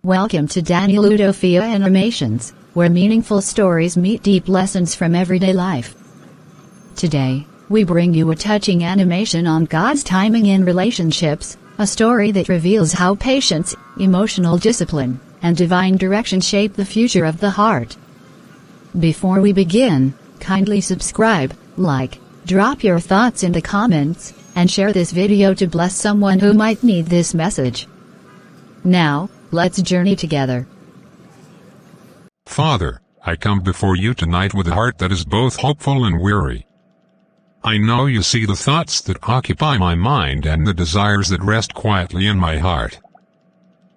Welcome to Danny Ludofia Animations, where meaningful stories meet deep lessons from everyday life. Today, we bring you a touching animation on God's timing in relationships, a story that reveals how patience, emotional discipline, and divine direction shape the future of the heart. Before we begin, kindly subscribe, like, drop your thoughts in the comments, and share this video to bless someone who might need this message. Now, let's journey together. Father, I come before you tonight with a heart that is both hopeful and weary. I know you see the thoughts that occupy my mind and the desires that rest quietly in my heart.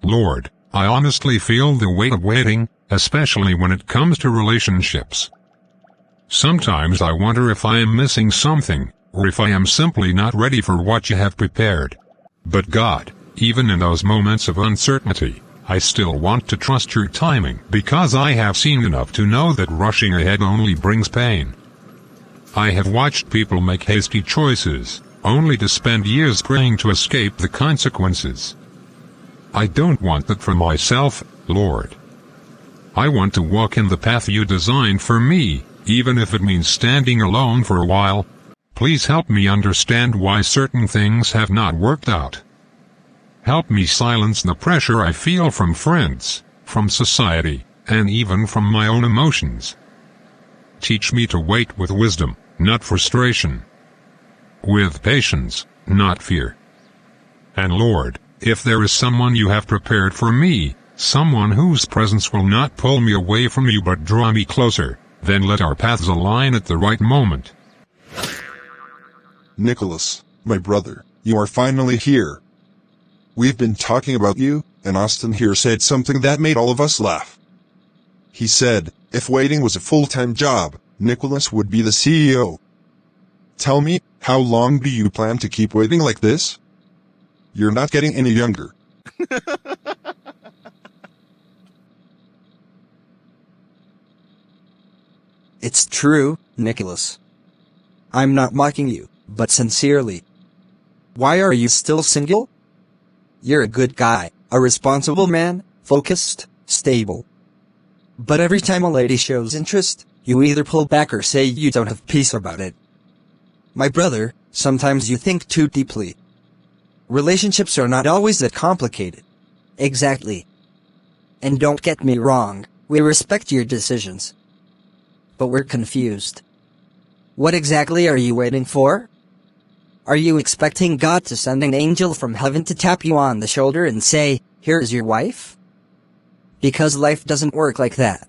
Lord, I honestly feel the weight of waiting, especially when it comes to relationships. Sometimes I wonder if I am missing something, or if I am simply not ready for what you have prepared. But God, even in those moments of uncertainty, I still want to trust your timing because I have seen enough to know that rushing ahead only brings pain. I have watched people make hasty choices, only to spend years praying to escape the consequences. I don't want that for myself, Lord. I want to walk in the path you designed for me, even if it means standing alone for a while. Please help me understand why certain things have not worked out. Help me silence the pressure I feel from friends, from society, and even from my own emotions. Teach me to wait with wisdom, not frustration. With patience, not fear. And Lord, if there is someone you have prepared for me, someone whose presence will not pull me away from you but draw me closer, then let our paths align at the right moment. Nicholas, my brother, you are finally here. We've been talking about you, and Austin here said something that made all of us laugh. He said, if waiting was a full-time job, Nicholas would be the CEO. Tell me, how long do you plan to keep waiting like this? You're not getting any younger. It's true, Nicholas. I'm not mocking you, but sincerely. Why are you still single? You're a good guy, a responsible man, focused, stable. But every time a lady shows interest, you either pull back or say you don't have peace about it. My brother, sometimes you think too deeply. Relationships are not always that complicated. Exactly. And don't get me wrong, we respect your decisions. But we're confused. What exactly are you waiting for? Are you expecting God to send an angel from heaven to tap you on the shoulder and say, "Here is your wife"? Because life doesn't work like that.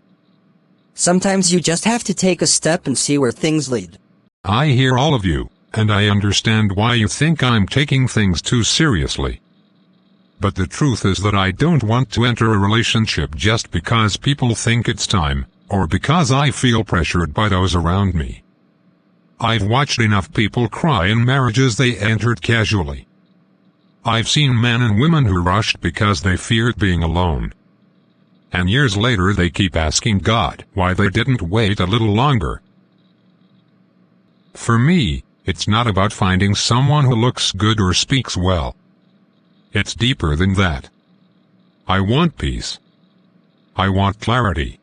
Sometimes you just have to take a step and see where things lead. I hear all of you, and I understand why you think I'm taking things too seriously. But the truth is that I don't want to enter a relationship just because people think it's time, or because I feel pressured by those around me. I've watched enough people cry in marriages they entered casually. I've seen men and women who rushed because they feared being alone. And years later they keep asking God why they didn't wait a little longer. For me, it's not about finding someone who looks good or speaks well. It's deeper than that. I want peace. I want clarity.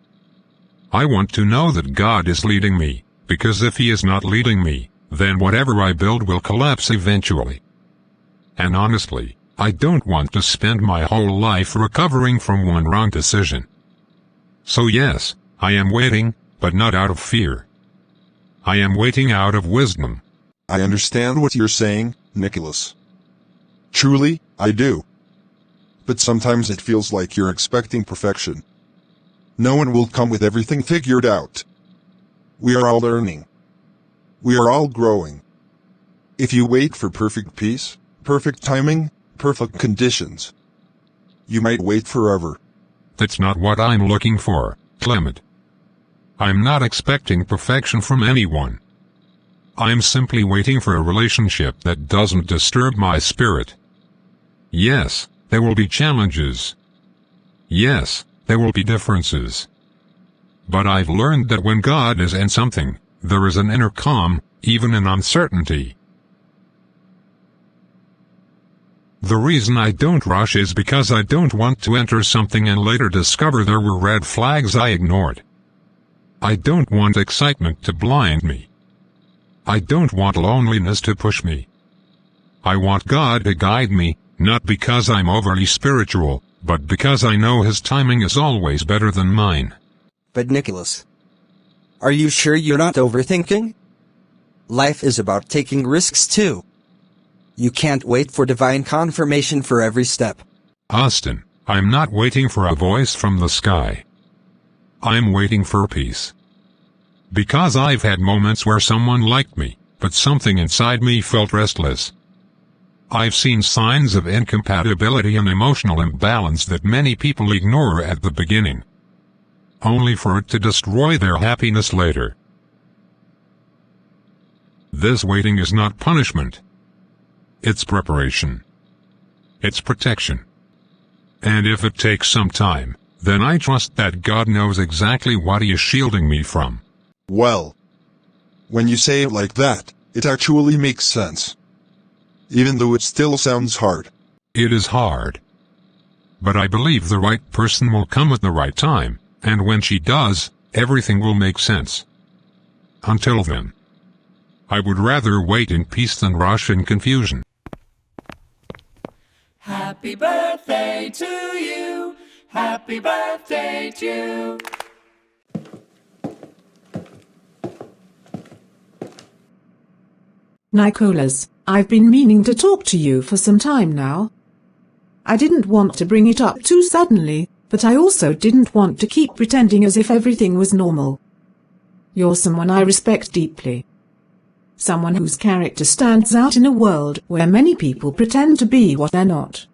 I want to know that God is leading me, because if He is not leading me, then whatever I build will collapse eventually. And honestly, I don't want to spend my whole life recovering from one wrong decision. So yes, I am waiting, but not out of fear. I am waiting out of wisdom. I understand what you're saying, Nicholas. Truly, I do. But sometimes it feels like you're expecting perfection. No one will come with everything figured out. We are all learning. We are all growing. If you wait for perfect peace, perfect timing, perfect conditions, you might wait forever. That's not what I'm looking for, Clement. I'm not expecting perfection from anyone. I'm simply waiting for a relationship that doesn't disturb my spirit. Yes, there will be challenges. Yes, there will be differences. But I've learned that when God is in something, there is an inner calm, even in uncertainty. The reason I don't rush is because I don't want to enter something and later discover there were red flags I ignored. I don't want excitement to blind me. I don't want loneliness to push me. I want God to guide me, not because I'm overly spiritual, but because I know His timing is always better than mine. But Nicholas, are you sure you're not overthinking? Life is about taking risks too. You can't wait for divine confirmation for every step. Austin, I'm not waiting for a voice from the sky. I'm waiting for peace. Because I've had moments where someone liked me, but something inside me felt restless. I've seen signs of incompatibility and emotional imbalance that many people ignore at the beginning, only for it to destroy their happiness later. This waiting is not punishment. It's preparation. It's protection. And if it takes some time, then I trust that God knows exactly what He is shielding me from. Well, when you say it like that, it actually makes sense. Even though it still sounds hard. It is hard. But I believe the right person will come at the right time, and when she does, everything will make sense. Until then, I would rather wait in peace than rush in confusion. Happy birthday to you. Happy birthday to you. Nicholas, I've been meaning to talk to you for some time now. I didn't want to bring it up too suddenly, but I also didn't want to keep pretending as if everything was normal. You're someone I respect deeply. Someone whose character stands out in a world where many people pretend to be what they're not.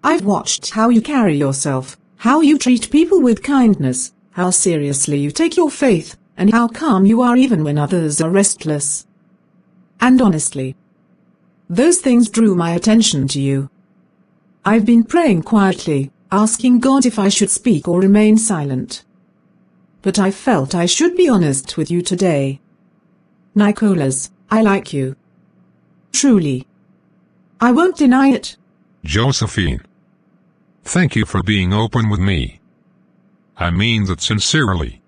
I've watched how you carry yourself, how you treat people with kindness, how seriously you take your faith, and how calm you are even when others are restless. And honestly, those things drew my attention to you. I've been praying quietly, asking God if I should speak or remain silent. But I felt I should be honest with you today. Nicholas, I like you. Truly. I won't deny it. Josephine, thank you for being open with me. I mean that sincerely.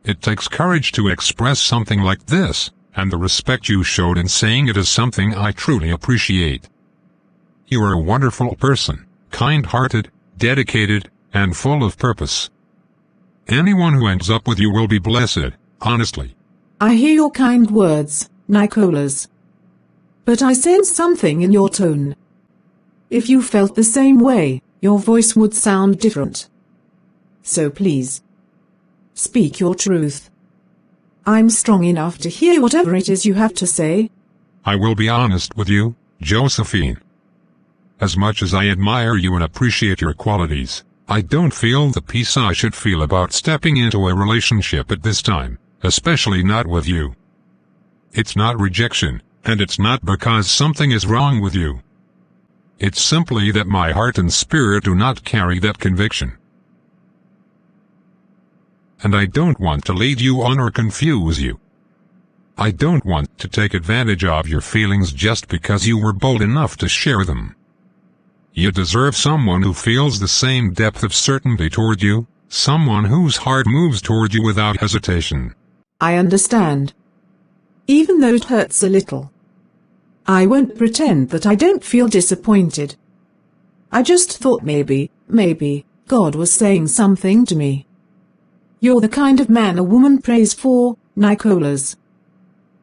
It takes courage to express something like this, and the respect you showed in saying it is something I truly appreciate. You are a wonderful person, kind-hearted, dedicated, and full of purpose. Anyone who ends up with you will be blessed, honestly. I hear your kind words, Nicholas. But I sense something in your tone. If you felt the same way, your voice would sound different. So please, speak your truth. I'm strong enough to hear whatever it is you have to say. I will be honest with you, Josephine. As much as I admire you and appreciate your qualities, I don't feel the peace I should feel about stepping into a relationship at this time, especially not with you. It's not rejection, and it's not because something is wrong with you. It's simply that my heart and spirit do not carry that conviction. And I don't want to lead you on or confuse you. I don't want to take advantage of your feelings just because you were bold enough to share them. You deserve someone who feels the same depth of certainty toward you, someone whose heart moves toward you without hesitation. I understand. Even though it hurts a little. I won't pretend that I don't feel disappointed. I just thought maybe, God was saying something to me. You're the kind of man a woman prays for, Nicholas.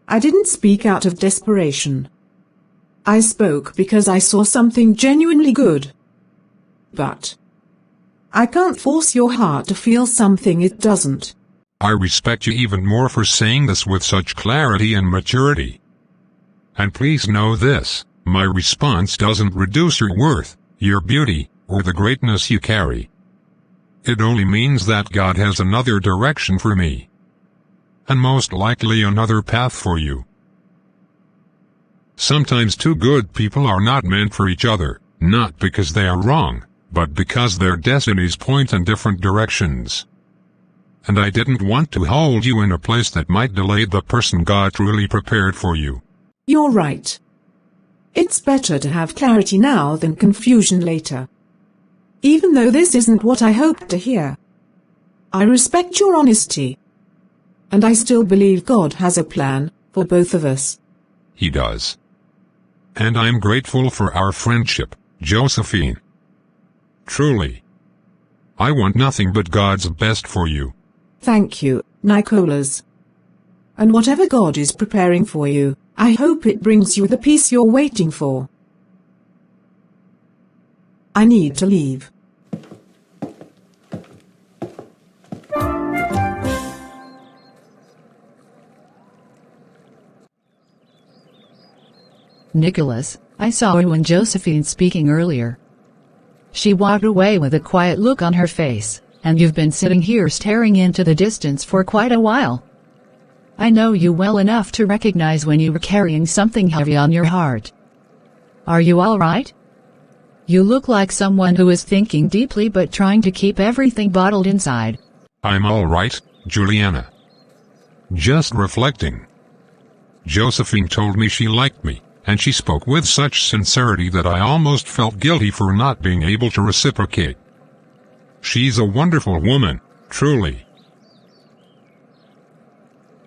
I didn't speak out of desperation. I spoke because I saw something genuinely good. But I can't force your heart to feel something it doesn't. I respect you even more for saying this with such clarity and maturity. And please know this, my response doesn't reduce your worth, your beauty, or the greatness you carry. It only means that God has another direction for me. And most likely another path for you. Sometimes two good people are not meant for each other, not because they are wrong, but because their destinies point in different directions. And I didn't want to hold you in a place that might delay the person God truly prepared for you. You're right. It's better to have clarity now than confusion later. Even though this isn't what I hoped to hear. I respect your honesty. And I still believe God has a plan for both of us. He does. And I'm grateful for our friendship, Josephine. Truly. I want nothing but God's best for you. Thank you, Nicholas. And whatever God is preparing for you, I hope it brings you the peace you're waiting for. I need to leave. Nicholas, I saw you and Josephine speaking earlier. She walked away with a quiet look on her face, and you've been sitting here staring into the distance for quite a while. I know you well enough to recognize when you were carrying something heavy on your heart. Are you all right? You look like someone who is thinking deeply but trying to keep everything bottled inside. I'm all right, Juliana. Just reflecting. Josephine told me she liked me, and she spoke with such sincerity that I almost felt guilty for not being able to reciprocate. She's a wonderful woman, truly.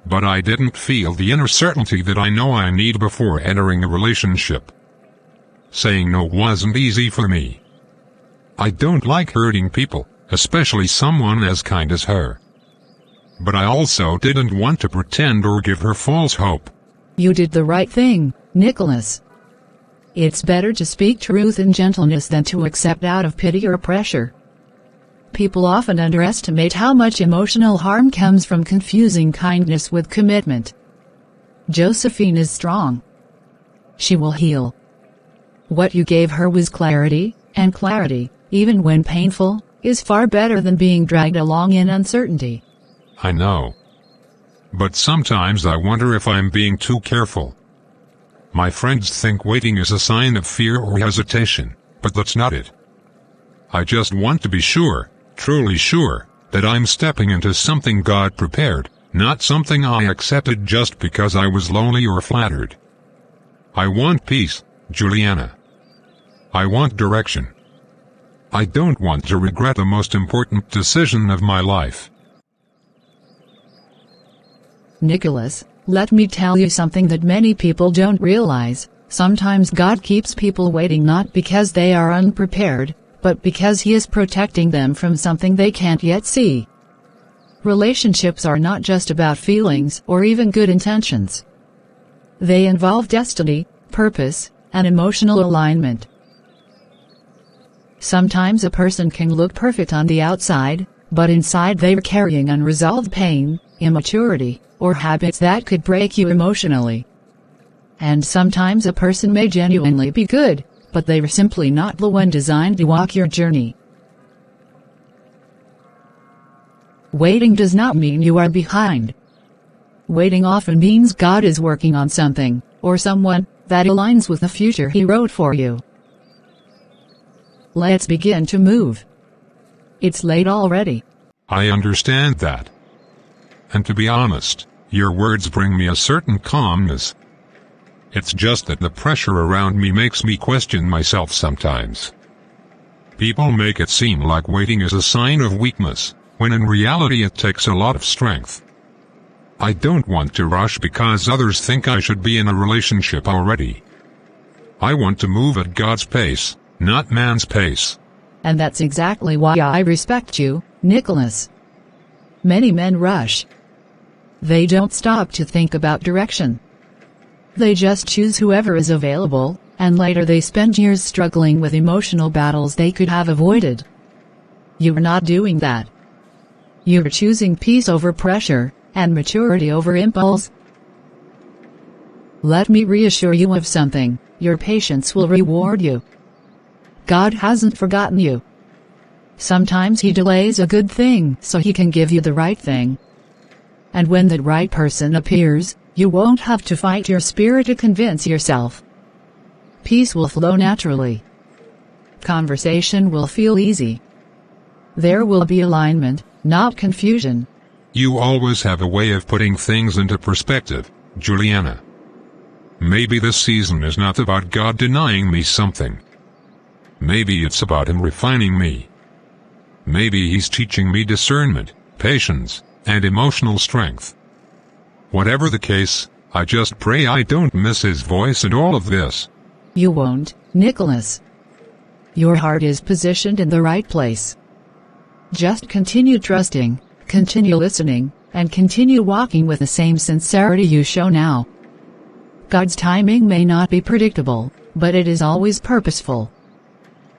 But I didn't feel the inner certainty that I know I need before entering a relationship. Saying no wasn't easy for me. I don't like hurting people, especially someone as kind as her. But I also didn't want to pretend or give her false hope. You did the right thing, Nicholas. It's better to speak truth in gentleness than to accept out of pity or pressure. People often underestimate how much emotional harm comes from confusing kindness with commitment. Josephine is strong. She will heal. What you gave her was clarity, and clarity, even when painful, is far better than being dragged along in uncertainty. I know. But sometimes I wonder if I'm being too careful. My friends think waiting is a sign of fear or hesitation, but that's not it. I just want to be sure, truly sure, that I'm stepping into something God prepared, not something I accepted just because I was lonely or flattered. I want peace, Juliana. I want direction. I don't want to regret the most important decision of my life. Nicholas, let me tell you something that many people don't realize. Sometimes God keeps people waiting not because they are unprepared, but because He is protecting them from something they can't yet see. Relationships are not just about feelings or even good intentions. They involve destiny, purpose, and emotional alignment. Sometimes a person can look perfect on the outside, but inside they're carrying unresolved pain, immaturity, or habits that could break you emotionally. And sometimes a person may genuinely be good, but they're simply not the one designed to walk your journey. Waiting does not mean you are behind. Waiting often means God is working on something, or someone, that aligns with the future He wrote for you. Let's begin to move. It's late already. I understand that. And to be honest, your words bring me a certain calmness. It's just that the pressure around me makes me question myself sometimes. People make it seem like waiting is a sign of weakness, when in reality it takes a lot of strength. I don't want to rush because others think I should be in a relationship already. I want to move at God's pace, not man's pace. And that's exactly why I respect you, Nicholas. Many men rush. They don't stop to think about direction. They just choose whoever is available, and later they spend years struggling with emotional battles they could have avoided. You're not doing that. You're choosing peace over pressure, and maturity over impulse. Let me reassure you of something, your patience will reward you. God hasn't forgotten you. Sometimes He delays a good thing so He can give you the right thing. And when the right person appears, you won't have to fight your spirit to convince yourself. Peace will flow naturally. Conversation will feel easy. There will be alignment, not confusion. You always have a way of putting things into perspective, Juliana. Maybe this season is not about God denying me something. Maybe it's about Him refining me. Maybe He's teaching me discernment, patience, and emotional strength. Whatever the case, I just pray I don't miss His voice in all of this. You won't, Nicholas. Your heart is positioned in the right place. Just continue trusting, continue listening, and continue walking with the same sincerity you show now. God's timing may not be predictable, but it is always purposeful.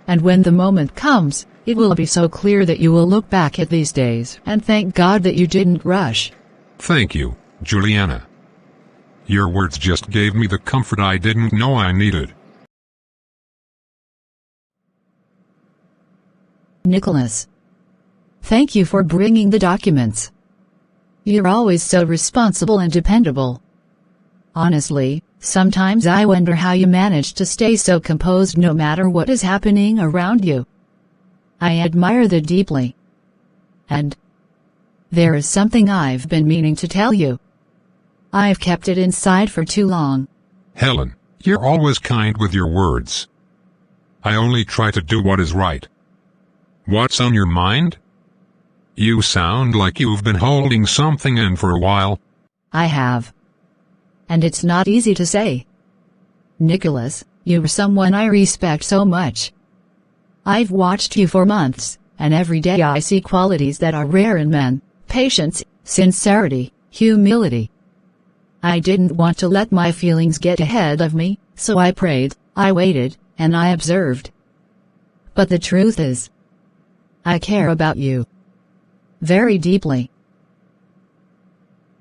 And when the moment comes, it will be so clear that you will look back at these days and thank God that you didn't rush. Thank you, Juliana. Your words just gave me the comfort I didn't know I needed. Nicholas. Thank you for bringing the documents. You're always so responsible and dependable. Honestly, sometimes I wonder how you manage to stay so composed no matter what is happening around you. I admire that deeply. And there is something I've been meaning to tell you. I've kept it inside for too long. Helen, you're always kind with your words. I only try to do what is right. What's on your mind? You sound like you've been holding something in for a while. I have. And it's not easy to say. Nicholas, you're someone I respect so much. I've watched you for months, and every day I see qualities that are rare in men: patience, sincerity, humility. I didn't want to let my feelings get ahead of me, so I prayed, I waited, and I observed. But the truth is, I care about you. Very deeply.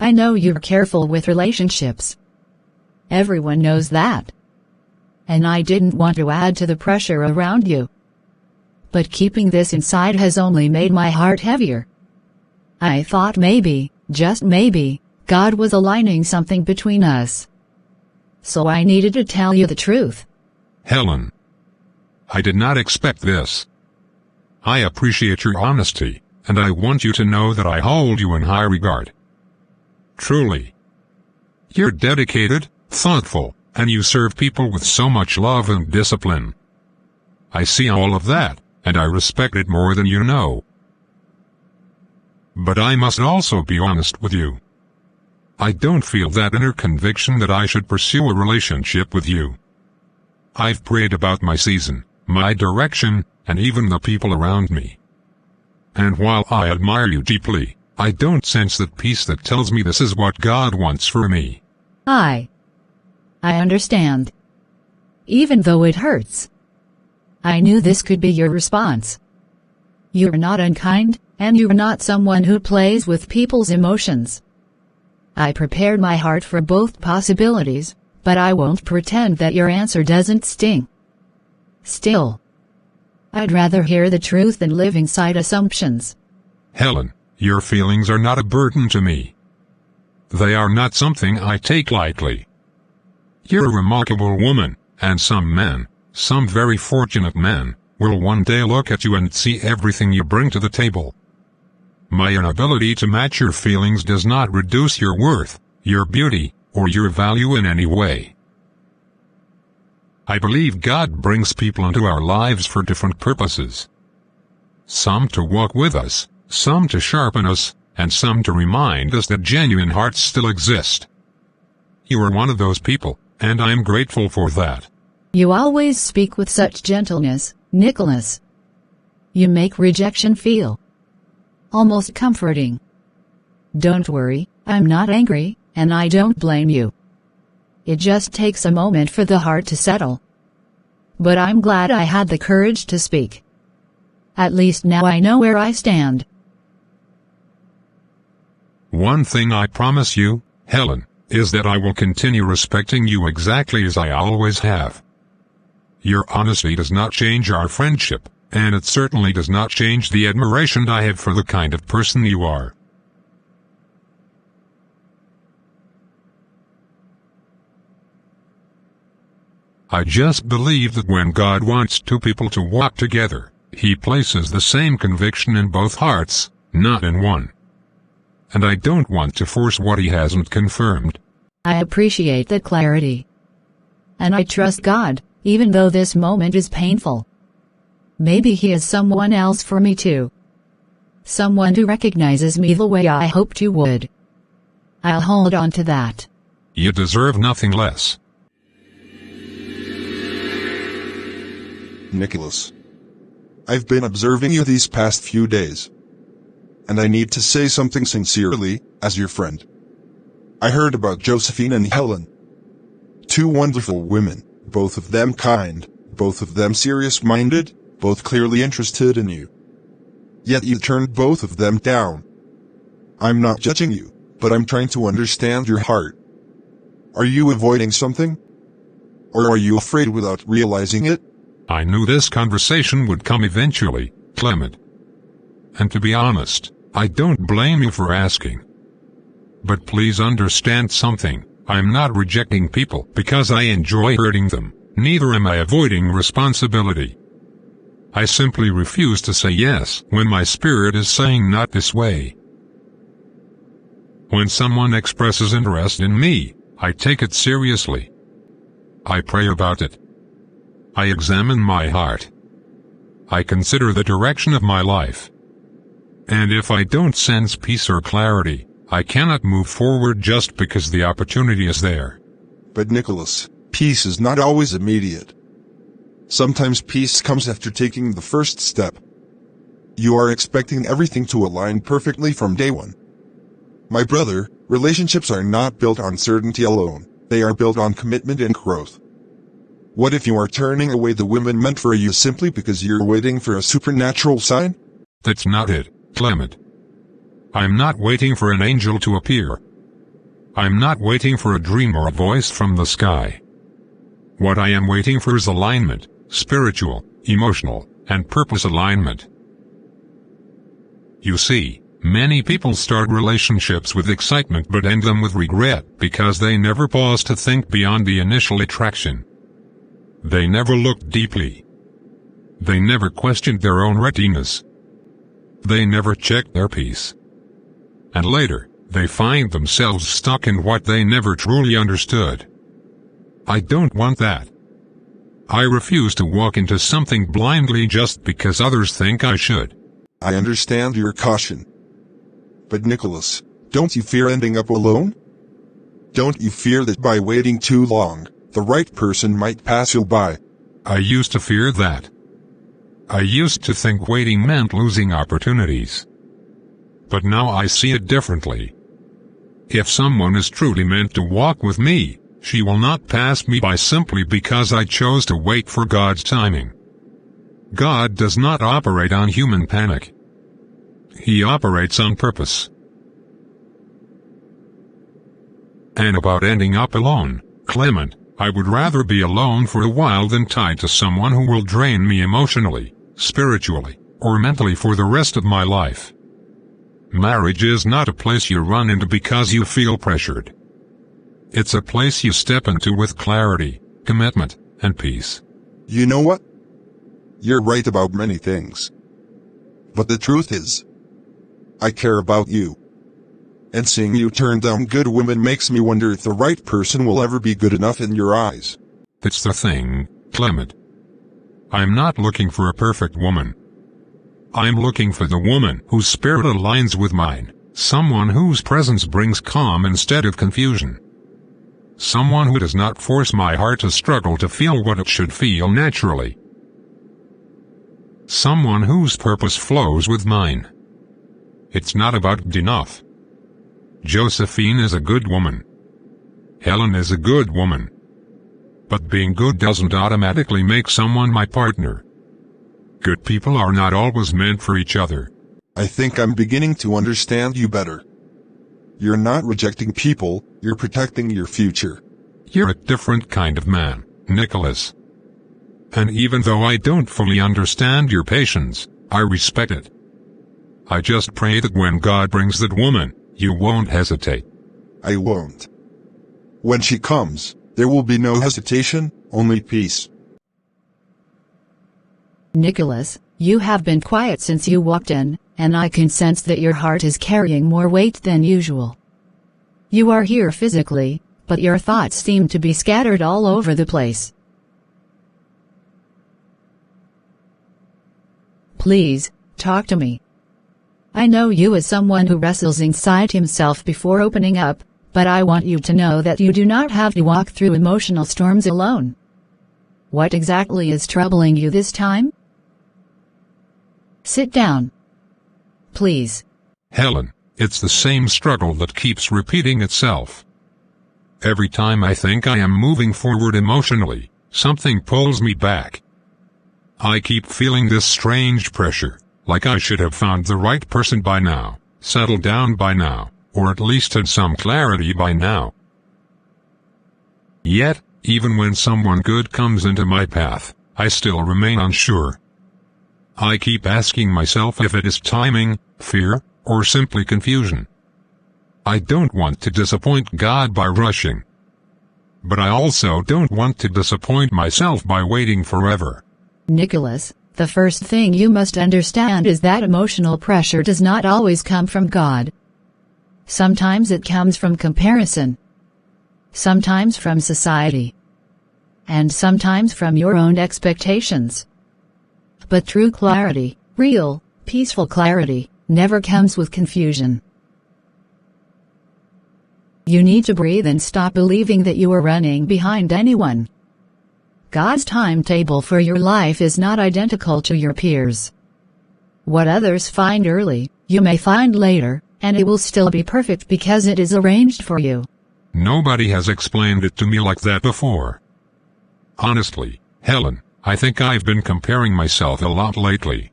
I know you're careful with relationships. Everyone knows that. And I didn't want to add to the pressure around you. But keeping this inside has only made my heart heavier. I thought maybe, just maybe, God was aligning something between us. So I needed to tell you the truth. Helen, I did not expect this. I appreciate your honesty, and I want you to know that I hold you in high regard. Truly. You're dedicated, thoughtful, and you serve people with so much love and discipline. I see all of that, and I respect it more than you know. But I must also be honest with you. I don't feel that inner conviction that I should pursue a relationship with you. I've prayed about my season, my direction, and even the people around me. And while I admire you deeply, I don't sense that peace that tells me this is what God wants for me. I understand. Even though it hurts. I knew this could be your response. You're not unkind, and you're not someone who plays with people's emotions. I prepared my heart for both possibilities, but I won't pretend that your answer doesn't sting. Still, I'd rather hear the truth than live inside assumptions. Helen, your feelings are not a burden to me. They are not something I take lightly. You're a remarkable woman, and some men, some very fortunate men, will one day look at you and see everything you bring to the table. My inability to match your feelings does not reduce your worth, your beauty, or your value in any way. I believe God brings people into our lives for different purposes. Some to walk with us, some to sharpen us, and some to remind us that genuine hearts still exist. You are one of those people, and I am grateful for that. You always speak with such gentleness, Nicholas. You make rejection feel almost comforting. Don't worry, I'm not angry, and I don't blame you. It just takes a moment for the heart to settle. But I'm glad I had the courage to speak. At least now I know where I stand. One thing I promise you, Helen, is that I will continue respecting you exactly as I always have. Your honesty does not change our friendship, and it certainly does not change the admiration I have for the kind of person you are. I just believe that when God wants two people to walk together, He places the same conviction in both hearts, not in one. And I don't want to force what He hasn't confirmed. I appreciate that clarity. and I trust God, even though this moment is painful. Maybe He is someone else for me too. Someone who recognizes me the way I hoped you would. I'll hold on to that. You deserve nothing less. Nicholas. I've been observing you these past few days. And I need to say something sincerely, as your friend. I heard about Josephine and Helen. Two wonderful women, both of them kind, both of them serious-minded, both clearly interested in you. Yet you turned both of them down. I'm not judging you, but I'm trying to understand your heart. Are you avoiding something? Or are you afraid without realizing it? I knew this conversation would come eventually, Clement. And to be honest, I don't blame you for asking. But please understand something, I'm not rejecting people because I enjoy hurting them, neither am I avoiding responsibility. I simply refuse to say yes when my spirit is saying not this way. When someone expresses interest in me, I take it seriously. I pray about it. I examine my heart. I consider the direction of my life. And if I don't sense peace or clarity, I cannot move forward just because the opportunity is there. But Nicholas, peace is not always immediate. Sometimes peace comes after taking the first step. You are expecting everything to align perfectly from day one. My brother, relationships are not built on certainty alone, they are built on commitment and growth. What if you are turning away the women meant for you simply because you're waiting for a supernatural sign? That's not it, Clement. I'm not waiting for an angel to appear. I'm not waiting for a dream or a voice from the sky. What I am waiting for is alignment, spiritual, emotional, and purpose alignment. You see, many people start relationships with excitement but end them with regret because they never pause to think beyond the initial attraction. They never looked deeply. They never questioned their own readiness. They never checked their peace. And later, they find themselves stuck in what they never truly understood. I don't want that. I refuse to walk into something blindly just because others think I should. I understand your caution. But Nicholas, don't you fear ending up alone? Don't you fear that by waiting too long, the right person might pass you by? I used to fear that. I used to think waiting meant losing opportunities. But now I see it differently. If someone is truly meant to walk with me, she will not pass me by simply because I chose to wait for God's timing. God does not operate on human panic. He operates on purpose. And about ending up alone, Clement, I would rather be alone for a while than tied to someone who will drain me emotionally, spiritually, or mentally for the rest of my life. Marriage is not a place you run into because you feel pressured. It's a place you step into with clarity, commitment, and peace. You know what? You're right about many things. But the truth is, I care about you. And seeing you turn down good women makes me wonder if the right person will ever be good enough in your eyes. That's the thing, Clement. I'm not looking for a perfect woman. I'm looking for the woman whose spirit aligns with mine, someone whose presence brings calm instead of confusion. Someone who does not force my heart to struggle to feel what it should feel naturally. Someone whose purpose flows with mine. It's not about good enough. Josephine is a good woman. Helen is a good woman. But being good doesn't automatically make someone my partner. Good people are not always meant for each other. I think I'm beginning to understand you better. You're not rejecting people, you're protecting your future. You're a different kind of man, Nicholas. And even though I don't fully understand your patience, I respect it. I just pray that when God brings that woman, you won't hesitate. I won't. When she comes, there will be no hesitation, only peace. Nicholas, you have been quiet since you walked in, and I can sense that your heart is carrying more weight than usual. You are here physically, but your thoughts seem to be scattered all over the place. Please, talk to me. I know you as someone who wrestles inside himself before opening up, but I want you to know that you do not have to walk through emotional storms alone. What exactly is troubling you this time? Sit down. Please. Helen, it's the same struggle that keeps repeating itself. Every time I think I am moving forward emotionally, something pulls me back. I keep feeling this strange pressure, like I should have found the right person by now, settled down by now, or at least had some clarity by now. Yet, even when someone good comes into my path, I still remain unsure. I keep asking myself if it is timing, fear, or simply confusion. I don't want to disappoint God by rushing. But I also don't want to disappoint myself by waiting forever. Nicholas, the first thing you must understand is that emotional pressure does not always come from God. Sometimes it comes from comparison. Sometimes from society. And sometimes from your own expectations. But true clarity, real, peaceful clarity, never comes with confusion. You need to breathe and stop believing that you are running behind anyone. God's timetable for your life is not identical to your peers'. What others find early, you may find later, and it will still be perfect because it is arranged for you. Nobody has explained it to me like that before. Honestly, Helen, I think I've been comparing myself a lot lately.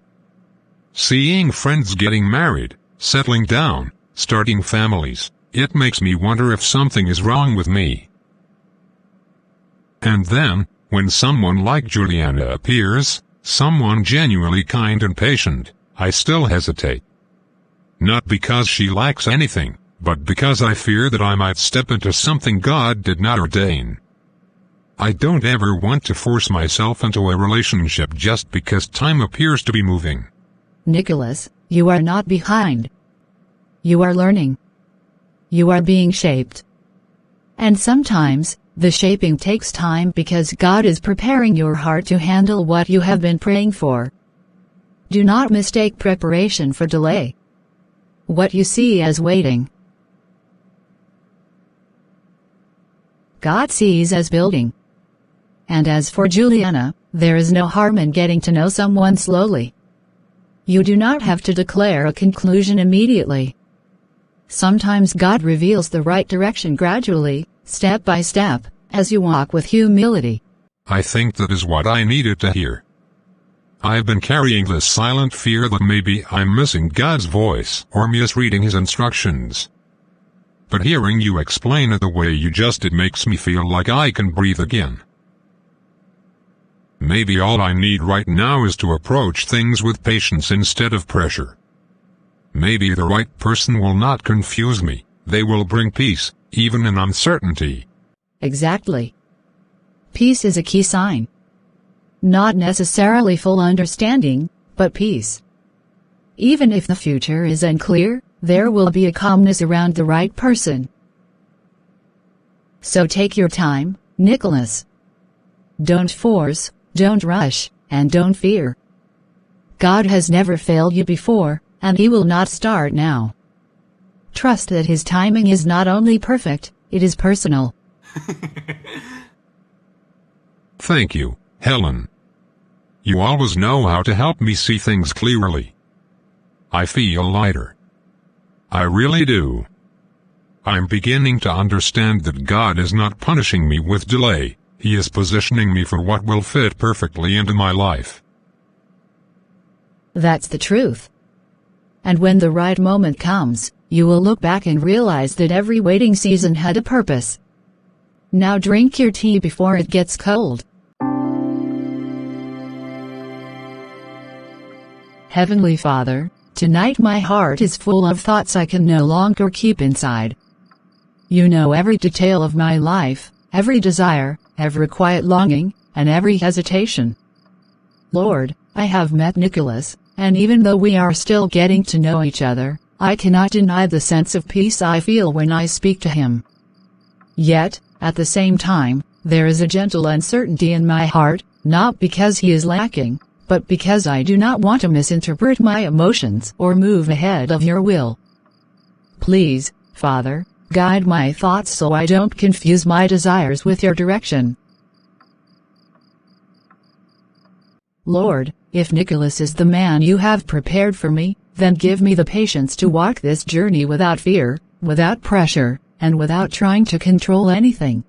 Seeing friends getting married, settling down, starting families, it makes me wonder if something is wrong with me. And then, when someone like Juliana appears, someone genuinely kind and patient, I still hesitate. Not because she lacks anything, but because I fear that I might step into something God did not ordain. I don't ever want to force myself into a relationship just because time appears to be moving. Nicholas, you are not behind. You are learning. You are being shaped. And sometimes, the shaping takes time because God is preparing your heart to handle what you have been praying for. Do not mistake preparation for delay. What you see as waiting, God sees as building. And as for Juliana, there is no harm in getting to know someone slowly. You do not have to declare a conclusion immediately. Sometimes God reveals the right direction gradually, step by step, as you walk with humility. I think that is what I needed to hear. I've been carrying this silent fear that maybe I'm missing God's voice or misreading His instructions. But hearing you explain it the way you just did makes me feel like I can breathe again. Maybe all I need right now is to approach things with patience instead of pressure. Maybe the right person will not confuse me, they will bring peace, even in uncertainty. Exactly. Peace is a key sign. Not necessarily full understanding, but peace. Even if the future is unclear, there will be a calmness around the right person. So take your time, Nicholas. Don't force, don't rush, and don't fear. God has never failed you before, and He will not start now. Trust that His timing is not only perfect, it is personal. Thank you, Helen. You always know how to help me see things clearly. I feel lighter. I really do. I'm beginning to understand that God is not punishing me with delay, He is positioning me for what will fit perfectly into my life. That's the truth. And when the right moment comes, you will look back and realize that every waiting season had a purpose. Now drink your tea before it gets cold. Heavenly Father, tonight my heart is full of thoughts I can no longer keep inside. You know every detail of my life, every desire, every quiet longing, and every hesitation. Lord, I have met Nicholas, and even though we are still getting to know each other, I cannot deny the sense of peace I feel when I speak to him. Yet, at the same time, there is a gentle uncertainty in my heart, not because he is lacking, but because I do not want to misinterpret my emotions or move ahead of your will. Please, Father, guide my thoughts so I don't confuse my desires with your direction. Lord, if Nicholas is the man you have prepared for me, then give me the patience to walk this journey without fear, without pressure, and without trying to control anything.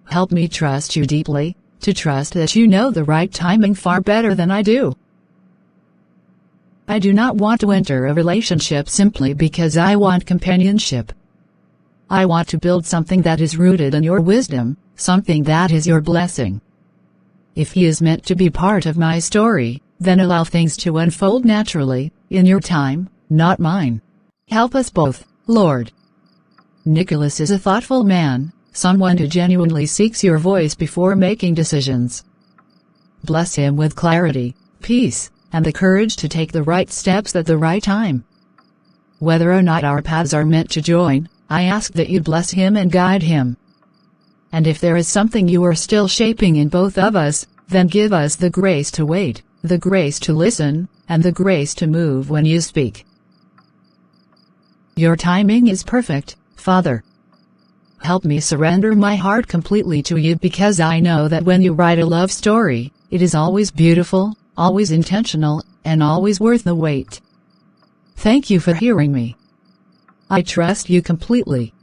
Help me trust you deeply, to trust that you know the right timing far better than I do. I do not want to enter a relationship simply because I want companionship. I want to build something that is rooted in your wisdom, something that is your blessing. If he is meant to be part of my story, then allow things to unfold naturally, in your time, not mine. Help us both, Lord. Nicholas is a thoughtful man, someone who genuinely seeks your voice before making decisions. Bless him with clarity, peace, and the courage to take the right steps at the right time. Whether or not our paths are meant to join, I ask that you bless him and guide him. And if there is something you are still shaping in both of us, then give us the grace to wait, the grace to listen, and the grace to move when you speak. Your timing is perfect, Father. Help me surrender my heart completely to you, because I know that when you write a love story, it is always beautiful, always intentional, and always worth the wait. Thank you for hearing me. I trust you completely.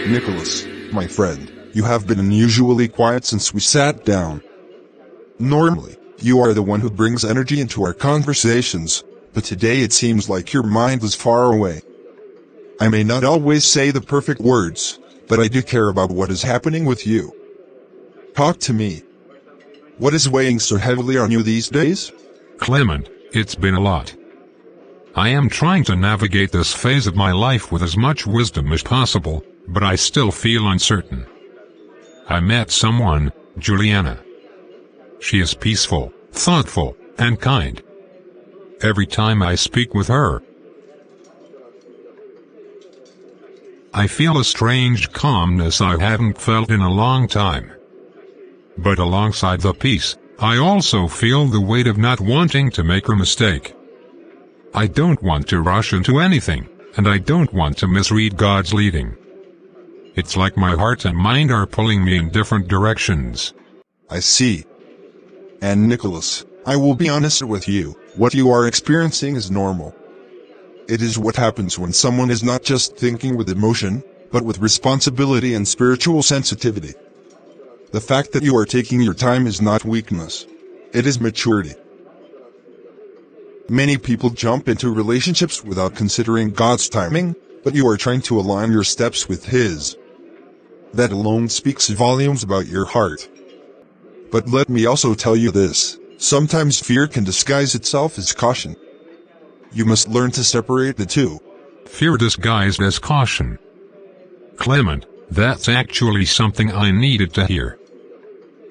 Nicholas, my friend, you have been unusually quiet since we sat down. Normally, you are the one who brings energy into our conversations, but today it seems like your mind is far away. I may not always say the perfect words, but I do care about what is happening with you. Talk to me. What is weighing so heavily on you these days? Clement, it's been a lot. I am trying to navigate this phase of my life with as much wisdom as possible, but I still feel uncertain. I met someone, Juliana. She is peaceful, thoughtful, and kind. Every time I speak with her, I feel a strange calmness I haven't felt in a long time. But alongside the peace, I also feel the weight of not wanting to make a mistake. I don't want to rush into anything, and I don't want to misread God's leading. It's like my heart and mind are pulling me in different directions. I see. And Nicholas, I will be honest with you, what you are experiencing is normal. It is what happens when someone is not just thinking with emotion, but with responsibility and spiritual sensitivity. The fact that you are taking your time is not weakness. It is maturity. Many people jump into relationships without considering God's timing, but you are trying to align your steps with His. That alone speaks volumes about your heart. But let me also tell you this, sometimes fear can disguise itself as caution. You must learn to separate the two. Fear disguised as caution. Clement, that's actually something I needed to hear.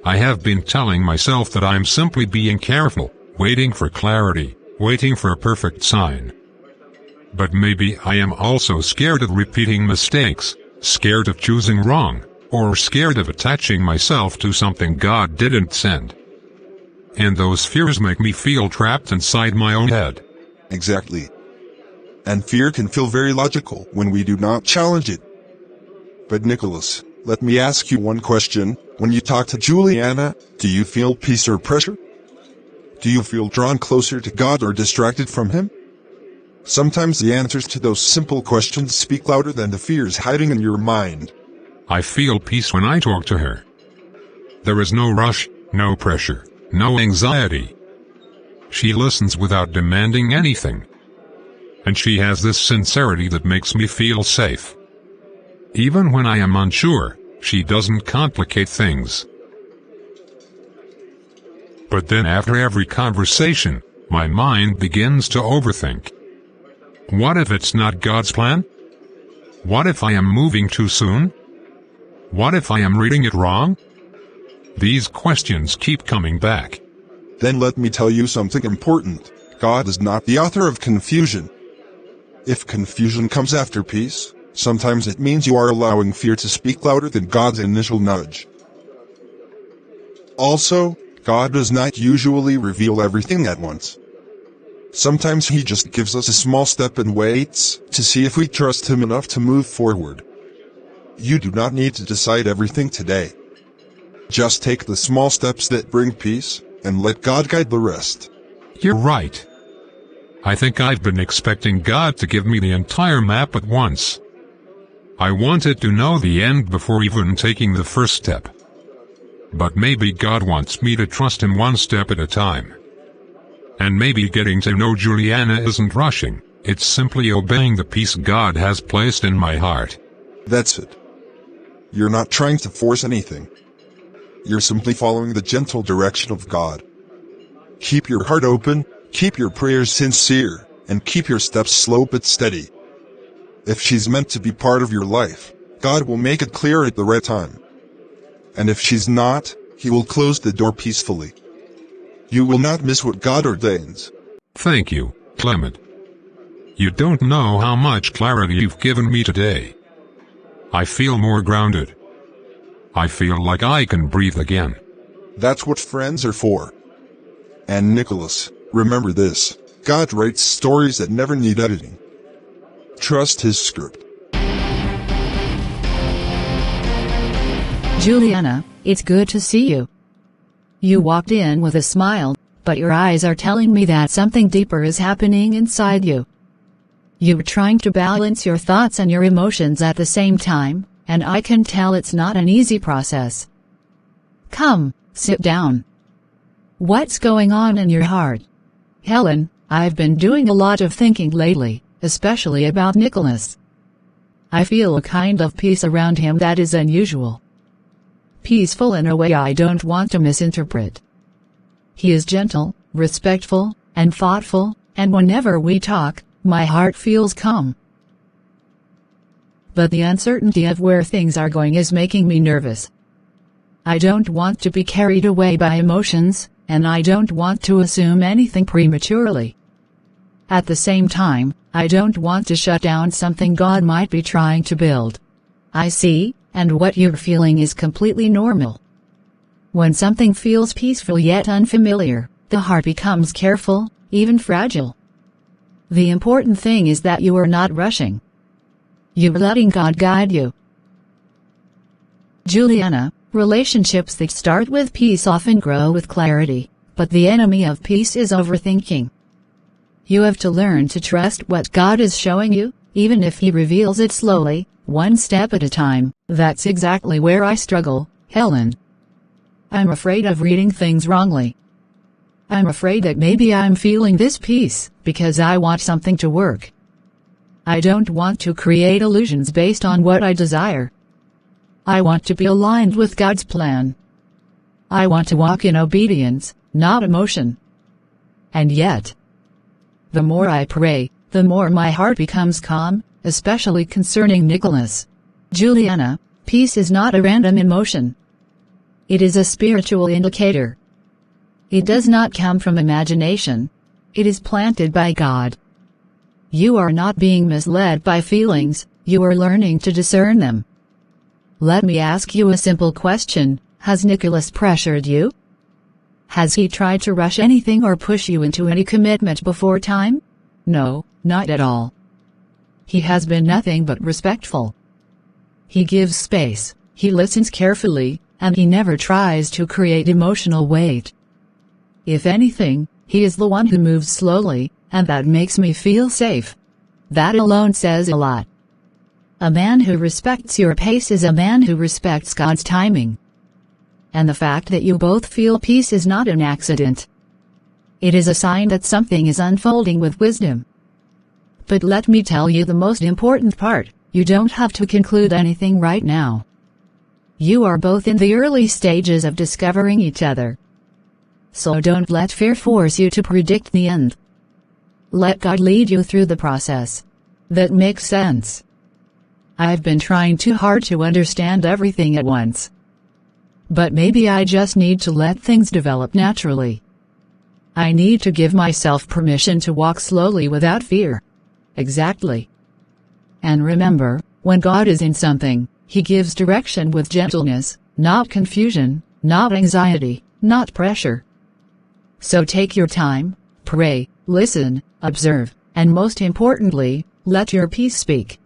I have been telling myself that I'm simply being careful, waiting for clarity, waiting for a perfect sign. But maybe I am also scared of repeating mistakes, scared of choosing wrong, or scared of attaching myself to something God didn't send. And those fears make me feel trapped inside my own head. Exactly. And fear can feel very logical when we do not challenge it. But Nicholas, let me ask you one question. When you talk to Juliana, do you feel peace or pressure? Do you feel drawn closer to God or distracted from Him? Sometimes the answers to those simple questions speak louder than the fears hiding in your mind. I feel peace when I talk to her. There is no rush, no pressure, no anxiety. She listens without demanding anything. And she has this sincerity that makes me feel safe. Even when I am unsure, she doesn't complicate things. But then after every conversation, my mind begins to overthink. What if it's not God's plan? What if I am moving too soon? What if I am reading it wrong? These questions keep coming back. Then let me tell you something important. God is not the author of confusion. If confusion comes after peace, Sometimes it means you are allowing fear to speak louder than God's initial nudge. Also, God does not usually reveal everything at once. Sometimes He just gives us a small step and waits to see if we trust Him enough to move forward. You do not need to decide everything today. Just take the small steps that bring peace, and let God guide the rest. You're right. I think I've been expecting God to give me the entire map at once. I wanted to know the end before even taking the first step. But maybe God wants me to trust Him one step at a time. And maybe getting to know Juliana isn't rushing, it's simply obeying the peace God has placed in my heart. That's it. You're not trying to force anything. You're simply following the gentle direction of God. Keep your heart open, keep your prayers sincere, and keep your steps slow but steady. If she's meant to be part of your life, God will make it clear at the right time. And if she's not, He will close the door peacefully. You will not miss what God ordains. Thank you, Clement. You don't know how much clarity you've given me today. I feel more grounded. I feel like I can breathe again. That's what friends are for. And Nicholas, remember this: God writes stories that never need editing. Trust His script. Juliana, it's good to see you. You walked in with a smile, but your eyes are telling me that something deeper is happening inside you. You're trying to balance your thoughts and your emotions at the same time, and I can tell it's not an easy process. Come, sit down. What's going on in your heart? Helen, I've been doing a lot of thinking lately, especially about Nicholas. I feel a kind of peace around him that is unusual. Peaceful in a way I don't want to misinterpret. He is gentle, respectful, and thoughtful, and whenever we talk, my heart feels calm. But the uncertainty of where things are going is making me nervous. I don't want to be carried away by emotions, and I don't want to assume anything prematurely. At the same time, I don't want to shut down something God might be trying to build. I see, and what you're feeling is completely normal. When something feels peaceful yet unfamiliar, the heart becomes careful, even fragile. The important thing is that you are not rushing. You're letting God guide you. Juliana, relationships that start with peace often grow with clarity, but the enemy of peace is overthinking. You have to learn to trust what God is showing you, even if He reveals it slowly, one step at a time. That's exactly where I struggle, Helen. I'm afraid of reading things wrongly. I'm afraid that maybe I'm feeling this peace because I want something to work. I don't want to create illusions based on what I desire. I want to be aligned with God's plan. I want to walk in obedience, not emotion. And yet, the more I pray, the more my heart becomes calm, especially concerning Nicholas. Juliana, peace is not a random emotion. It is a spiritual indicator. It does not come from imagination. It is planted by God. You are not being misled by feelings, you are learning to discern them. Let me ask you a simple question: has Nicholas pressured you? Has he tried to rush anything or push you into any commitment before time? No, not at all. He has been nothing but respectful. He gives space, he listens carefully, and he never tries to create emotional weight. If anything, he is the one who moves slowly, and that makes me feel safe. That alone says a lot. A man who respects your pace is a man who respects God's timing. And the fact that you both feel peace is not an accident. It is a sign that something is unfolding with wisdom. But let me tell you the most important part: you don't have to conclude anything right now. You are both in the early stages of discovering each other. So don't let fear force you to predict the end. Let God lead you through the process. That makes sense. I've been trying too hard to understand everything at once. But maybe I just need to let things develop naturally. I need to give myself permission to walk slowly without fear. Exactly. And remember, When God is in something, He gives direction with gentleness, not confusion, not anxiety, not pressure. So take your time, pray, listen, observe, and most importantly, let your peace speak.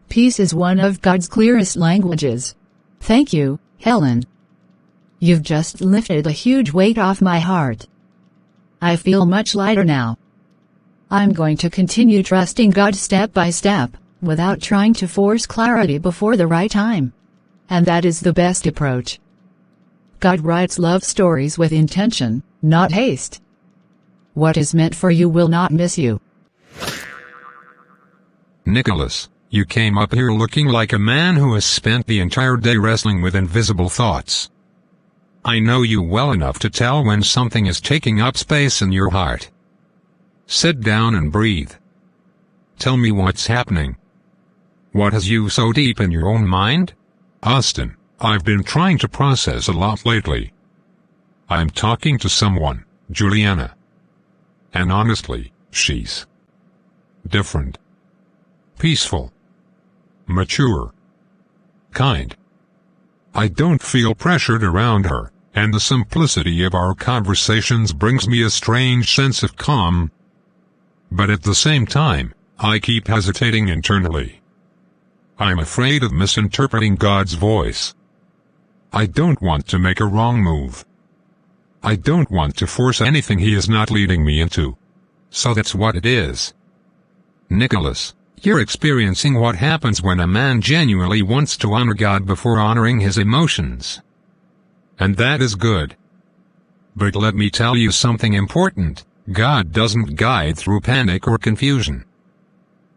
Peace is one of God's clearest languages. Thank you, Helen. You've just lifted a huge weight off my heart. I feel much lighter now. I'm going to continue trusting God step by step, without trying to force clarity before the right time. And that is the best approach. God writes love stories with intention, not haste. What is meant for you will not miss you. Nicholas, you came up here looking like a man who has spent the entire day wrestling with invisible thoughts. I know you well enough to tell when something is taking up space in your heart. Sit down and breathe. Tell me what's happening. What has you so deep in your own mind? Austin, I've been trying to process a lot lately. I'm talking to someone, Juliana. And honestly, she's different. Peaceful. Mature. Kind. I don't feel pressured around her, and the simplicity of our conversations brings me a strange sense of calm. But at the same time, I keep hesitating internally. I'm afraid of misinterpreting God's voice. I don't want to make a wrong move. I don't want to force anything He is not leading me into. So that's what it is. Nicholas, you're experiencing what happens when a man genuinely wants to honor God before honoring his emotions. And that is good. But let me tell you something important. God doesn't guide through panic or confusion.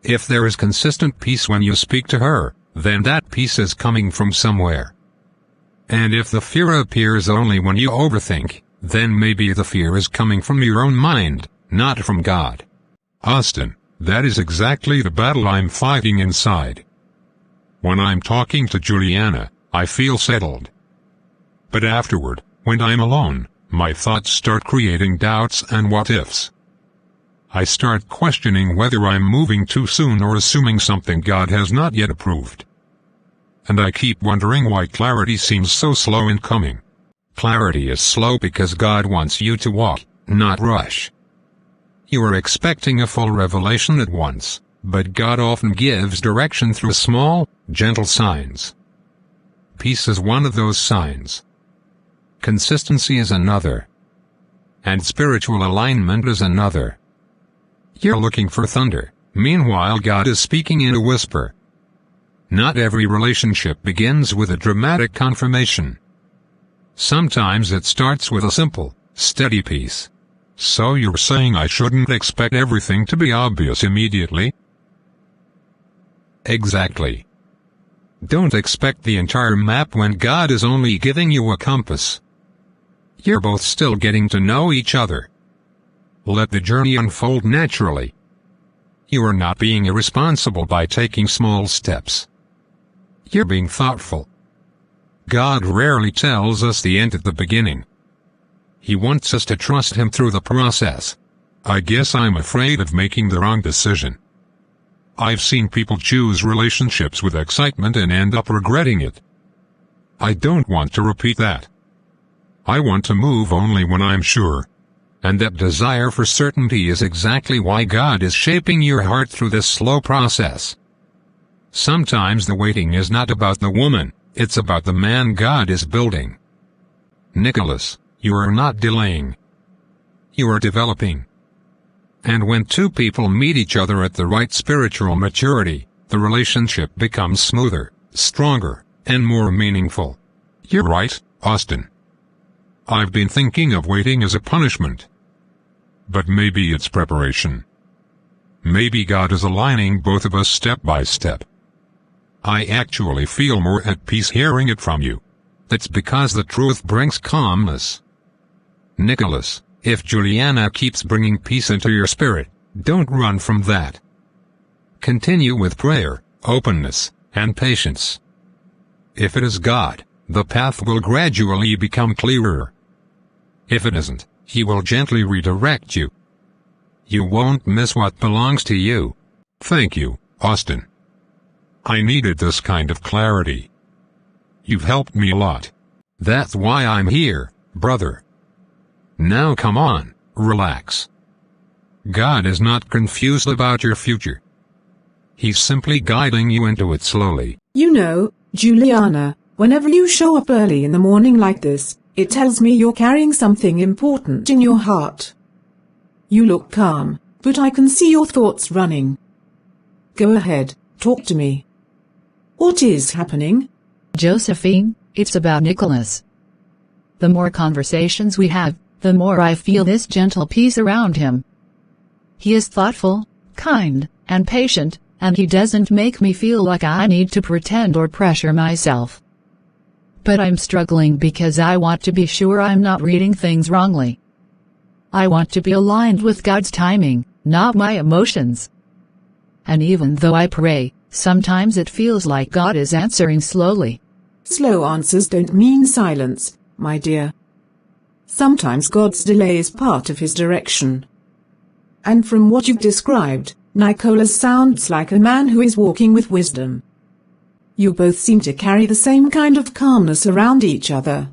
If there is consistent peace when you speak to her, then that peace is coming from somewhere. And if the fear appears only when you overthink, then maybe the fear is coming from your own mind, not from God. Austin, that is exactly the battle I'm fighting inside. When I'm talking to Juliana, I feel settled. But afterward, when I'm alone, my thoughts start creating doubts and what-ifs. I start questioning whether I'm moving too soon or assuming something God has not yet approved. And I keep wondering why clarity seems so slow in coming. Clarity is slow because God wants you to walk, not rush. You are expecting a full revelation at once, but God often gives direction through small, gentle signs. Peace is one of those signs. Consistency is another. And spiritual alignment is another. You're looking for thunder, meanwhile God is speaking in a whisper. Not every relationship begins with a dramatic confirmation. Sometimes it starts with a simple, steady peace. So you're saying I shouldn't expect everything to be obvious immediately? Exactly. Don't expect the entire map when God is only giving you a compass. You're both still getting to know each other. Let the journey unfold naturally. You are not being irresponsible by taking small steps. You're being thoughtful. God rarely tells us the end at the beginning. He wants us to trust Him through the process. I guess I'm afraid of making the wrong decision. I've seen people choose relationships with excitement and end up regretting it. I don't want to repeat that. I want to move only when I'm sure. And that desire for certainty is exactly why God is shaping your heart through this slow process. Sometimes the waiting is not about the woman, it's about the man God is building. Nicholas, you are not delaying. You are developing. And when two people meet each other at the right spiritual maturity, the relationship becomes smoother, stronger, and more meaningful. You're right, Austin. I've been thinking of waiting as a punishment. But maybe it's preparation. Maybe God is aligning both of us step by step. I actually feel more at peace hearing it from you. That's because the truth brings calmness. Nicholas, if Juliana keeps bringing peace into your spirit, don't run from that. Continue with prayer, openness, and patience. If it is God, the path will gradually become clearer. If it isn't, He will gently redirect you. You won't miss what belongs to you. Thank you, Austin. I needed this kind of clarity. You've helped me a lot. That's why I'm here, brother. Now come on, relax. God is not confused about your future. He's simply guiding you into it slowly. You know, Juliana, whenever you show up early in the morning like this, it tells me you're carrying something important in your heart. You look calm, but I can see your thoughts running. Go ahead, talk to me. What is happening? Josephine, it's about Nicholas. The more conversations we have, the more I feel this gentle peace around him. He is thoughtful, kind, and patient, and he doesn't make me feel like I need to pretend or pressure myself. But I'm struggling because I want to be sure I'm not reading things wrongly. I want to be aligned with God's timing, not my emotions. And even though I pray, sometimes it feels like God is answering slowly. Slow answers don't mean silence, my dear. Sometimes God's delay is part of his direction. And from what you've described, Nicholas sounds like a man who is walking with wisdom. You both seem to carry the same kind of calmness around each other.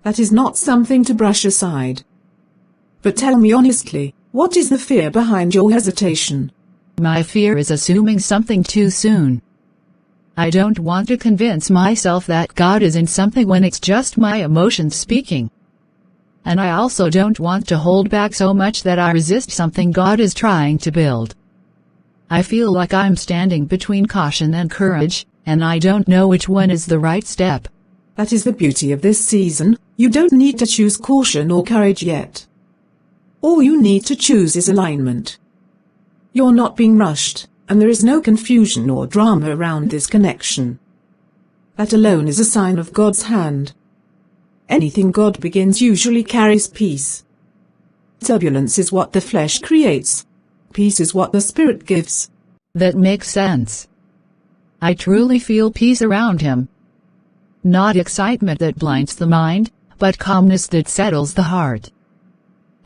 That is not something to brush aside. But tell me honestly, what is the fear behind your hesitation? My fear is assuming something too soon. I don't want to convince myself that God is in something when it's just my emotions speaking. And I also don't want to hold back so much that I resist something God is trying to build. I feel like I'm standing between caution and courage, and I don't know which one is the right step. That is the beauty of this season. You don't need to choose caution or courage yet. All you need to choose is alignment. You're not being rushed, and there is no confusion or drama around this connection. That alone is a sign of God's hand. Anything God begins usually carries peace. Turbulence is what the flesh creates. Peace is what the Spirit gives. That makes sense. I truly feel peace around him. Not excitement that blinds the mind, but calmness that settles the heart.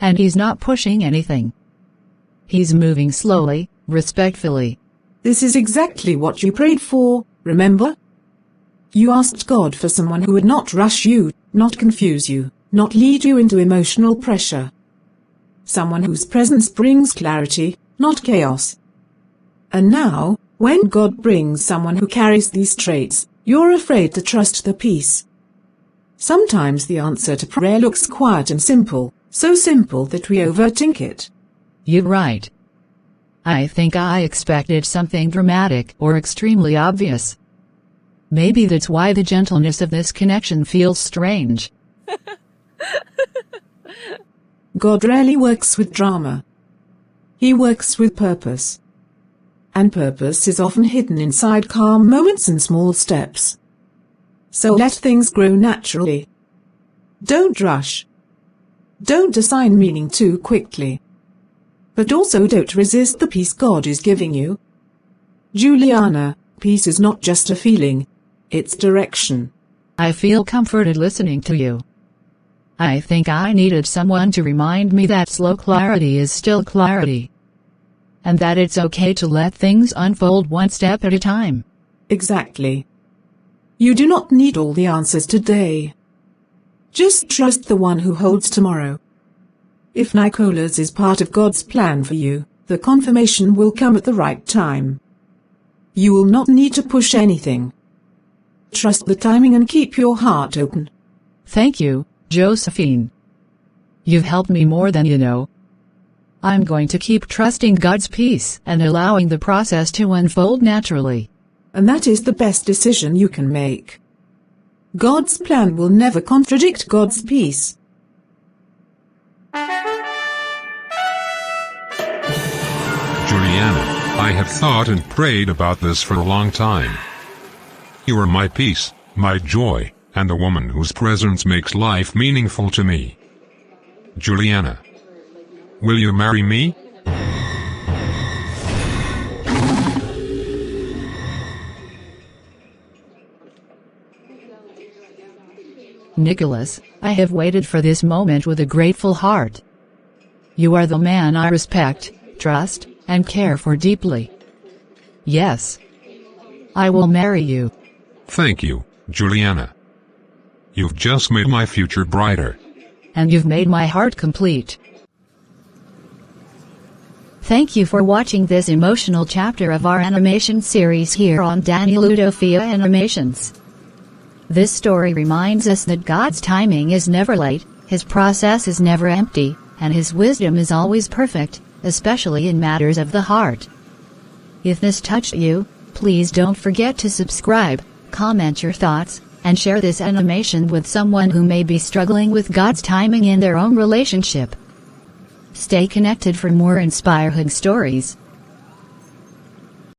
And he's not pushing anything. He's moving slowly, respectfully. This is exactly what you prayed for, remember? You asked God for someone who would not rush you, not confuse you, not lead you into emotional pressure. Someone whose presence brings clarity, not chaos. And now, when God brings someone who carries these traits, you're afraid to trust the peace. Sometimes the answer to prayer looks quiet and simple, so simple that we overthink it. You're right. I think I expected something dramatic or extremely obvious. Maybe that's why the gentleness of this connection feels strange. God rarely works with drama. He works with purpose. And purpose is often hidden inside calm moments and small steps. So let things grow naturally. Don't rush. Don't assign meaning too quickly. But also don't resist the peace God is giving you. Juliana, peace is not just a feeling. It's direction. I feel comforted listening to you. I think I needed someone to remind me that slow clarity is still clarity. And that it's okay to let things unfold one step at a time. Exactly. You do not need all the answers today. Just trust the one who holds tomorrow. If Nicholas is part of God's plan for you, the confirmation will come at the right time. You will not need to push anything. Trust the timing and keep your heart open. Thank you, Josephine. You've helped me more than you know. I'm going to keep trusting God's peace and allowing the process to unfold naturally. And that is the best decision you can make. God's plan will never contradict God's peace. Juliana, I have thought and prayed about this for a long time. You are my peace, my joy, and the woman whose presence makes life meaningful to me. Juliana, will you marry me? Nicholas, I have waited for this moment with a grateful heart. You are the man I respect, trust, and care for deeply. Yes. I will marry you. Thank you, Juliana. You've just made my future brighter. And you've made my heart complete. Thank you for watching this emotional chapter of our animation series here on Danny Ludofia Animations. This story reminds us that God's timing is never late, His process is never empty, and His wisdom is always perfect, especially in matters of the heart. If this touched you, please don't forget to subscribe, comment your thoughts, and share this animation with someone who may be struggling with God's timing in their own relationship. Stay connected for more inspiring stories.